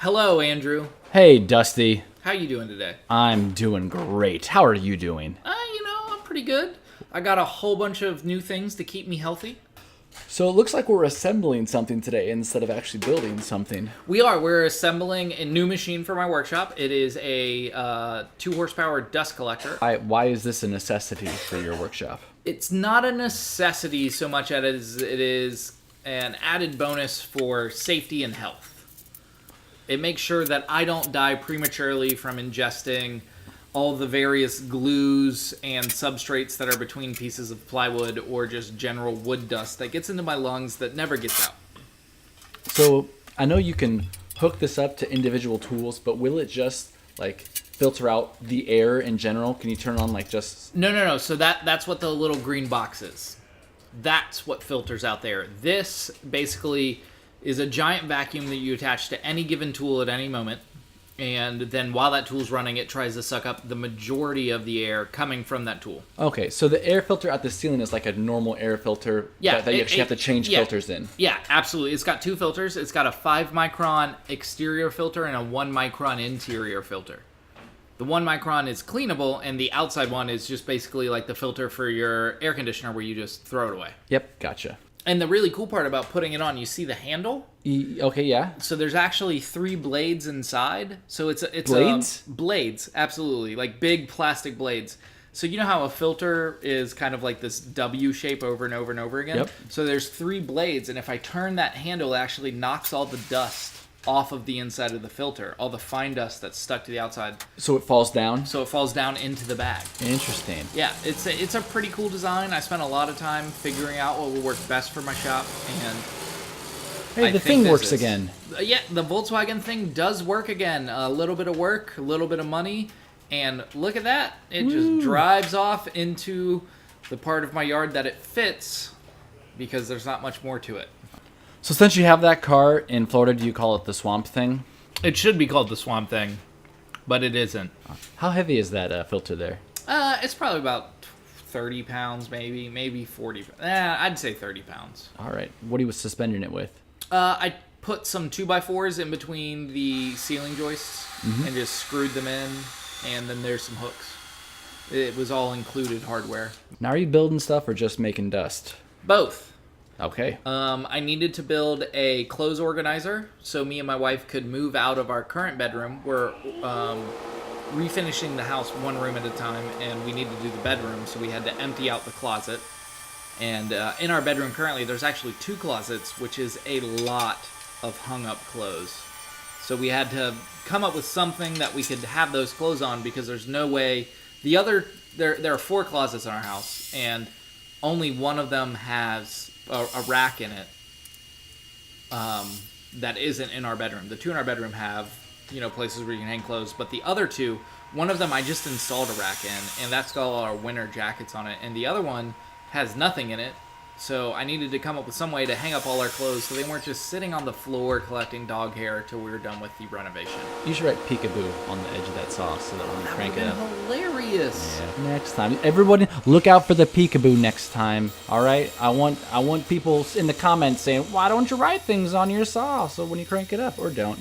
Hello, Andrew. Hey, Dusty. How you doing today? I'm doing great. How are you doing? I'm pretty good. I got a whole bunch of new things to keep me healthy. So it looks like we're assembling something today instead of actually building something. We're assembling a new machine for my workshop. It is a 2 horsepower dust collector. Why is this a necessity for your workshop? It's not a necessity so much as it is an added bonus for safety and health. It makes sure that I don't die prematurely from ingesting all the various glues and substrates that are between pieces of plywood or just general wood dust that gets into my lungs that never gets out. So I know you can hook this up to individual tools, but will it just like filter out the air in general? Can you turn on like just... No. So that's what the little green box is. That's what filters out there. This basically is a giant vacuum that you attach to any given tool at any moment. And then while that tool's running, it tries to suck up the majority of the air coming from that tool. Okay, so the air filter at the ceiling is like a normal air filter that you actually have to change filters in. Yeah, absolutely. It's got 2 filters. It's got a 5-micron exterior filter and a 1-micron interior filter. The 1-micron is cleanable, and the outside one is just basically like the filter for your air conditioner where you just throw it away. Yep, gotcha. And the really cool part about putting it on, you see the handle? Okay, yeah. So there's actually 3 blades inside. So it's blades? Blades, absolutely, like big plastic blades. So you know how a filter is kind of like this W shape over and over and over again? Yep. So there's 3 blades, and if I turn that handle, it actually knocks all the dust off of the inside of the filter, all the fine dust that's stuck to the outside. So it falls down? So it falls down into the bag. Interesting. Yeah, it's a pretty cool design. I spent a lot of time figuring out what will work best for my shop, and hey, the thing works again. Yeah, the Volkswagen thing does work again. A little bit of work, a little bit of money, and look at that. It just drives off into the part of my yard that it fits because there's not much more to it. So since you have that car in Florida, do you call it the Swamp Thing? It should be called the Swamp Thing, but it isn't. How heavy is that filter there? It's probably about 30 pounds, maybe 40. I'd say 30 pounds. All right. What are you suspending it with? I put some 2x4s in between the ceiling joists and just screwed them in, and then there's some hooks. It was all included hardware. Now, are you building stuff or just making dust? Both. Okay. I needed to build a clothes organizer so me and my wife could move out of our current bedroom. We're refinishing the house one room at a time, and we need to do the bedroom, so we had to empty out the closet. And in our bedroom currently, there's actually 2 closets, which is a lot of hung-up clothes. So we had to come up with something that we could have those clothes on, because there's no way... There are 4 closets in our house, and only one of them has a rack in it that isn't in our bedroom. The 2 in our bedroom have, places where you can hang clothes, but the other 2, one of them I just installed a rack in, and that's got all our winter jackets on it, and the other one has nothing in it. So I needed to come up with some way to hang up all our clothes so they weren't just sitting on the floor collecting dog hair till we were done with the renovation. You should write peekaboo on the edge of that saw so that when you crank it up. That would have been hilarious. Yeah. Next time, everybody, look out for the peekaboo next time. All right, I want people in the comments saying, "Why don't you write things on your saw so when you crank it up or don't?"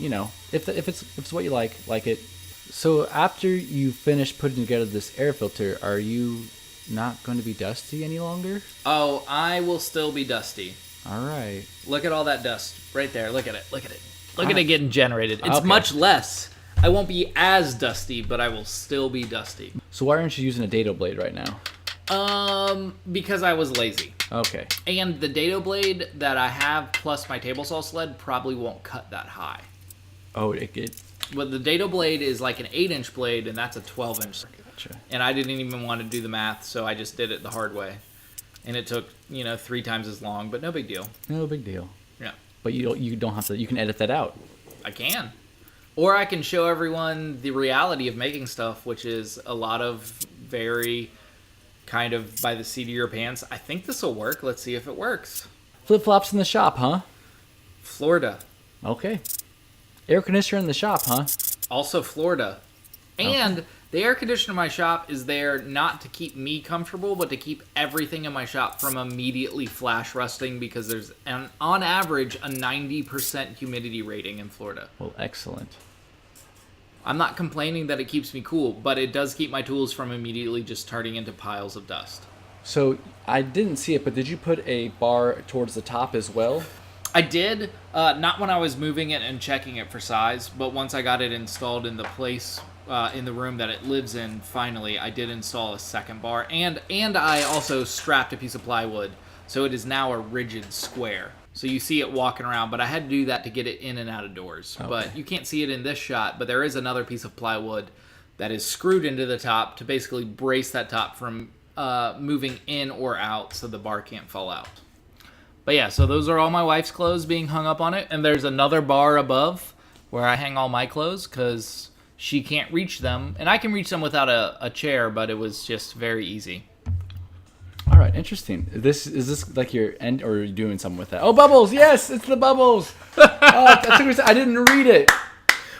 If it's what you like it. So after you finish putting together this air filter, are you not going to be dusty any longer? Oh, I will still be dusty. All right. Look at all that dust right there. Look at it. Look at it getting generated. It's Okay. much less. I won't be as dusty, but I will still be dusty. So why aren't you using a dado blade right now? Because I was lazy. Okay. And the dado blade that I have plus my table saw sled probably won't cut that high. Oh, But the dado blade is like an 8-inch blade, and that's a 12-inch. Gotcha. And I didn't even want to do the math, so I just did it the hard way. And it took, 3 times as long, but no big deal. No big deal. Yeah. But you don't have to. You can edit that out. I can. Or I can show everyone the reality of making stuff, which is a lot of very kind of by the seat of your pants. I think this will work. Let's see if it works. Flip flops in the shop, huh? Florida. Okay. Air conditioner in the shop, huh? Also Florida. And The air conditioner in my shop is there not to keep me comfortable, but to keep everything in my shop from immediately flash rusting, because there's, on average, a 90% humidity rating in Florida. Well, excellent. I'm not complaining that it keeps me cool, but it does keep my tools from immediately just turning into piles of dust. So I didn't see it, but did you put a bar towards the top as well? I did, not when I was moving it and checking it for size, but once I got it installed in the place, in the room that it lives in, finally, I did install a second bar, and I also strapped a piece of plywood, so it is now a rigid square. So you see it walking around, but I had to do that to get it in and out of doors. Okay. But you can't see it in this shot, but there is another piece of plywood that is screwed into the top to basically brace that top from moving in or out so the bar can't fall out. But yeah, so those are all my wife's clothes being hung up on it, and there's another bar above where I hang all my clothes because she can't reach them, and I can reach them without a chair, but it was just very easy. All right, interesting. Is this like your end, or are you doing something with that? Oh, bubbles! Yes, it's the bubbles. I didn't read it.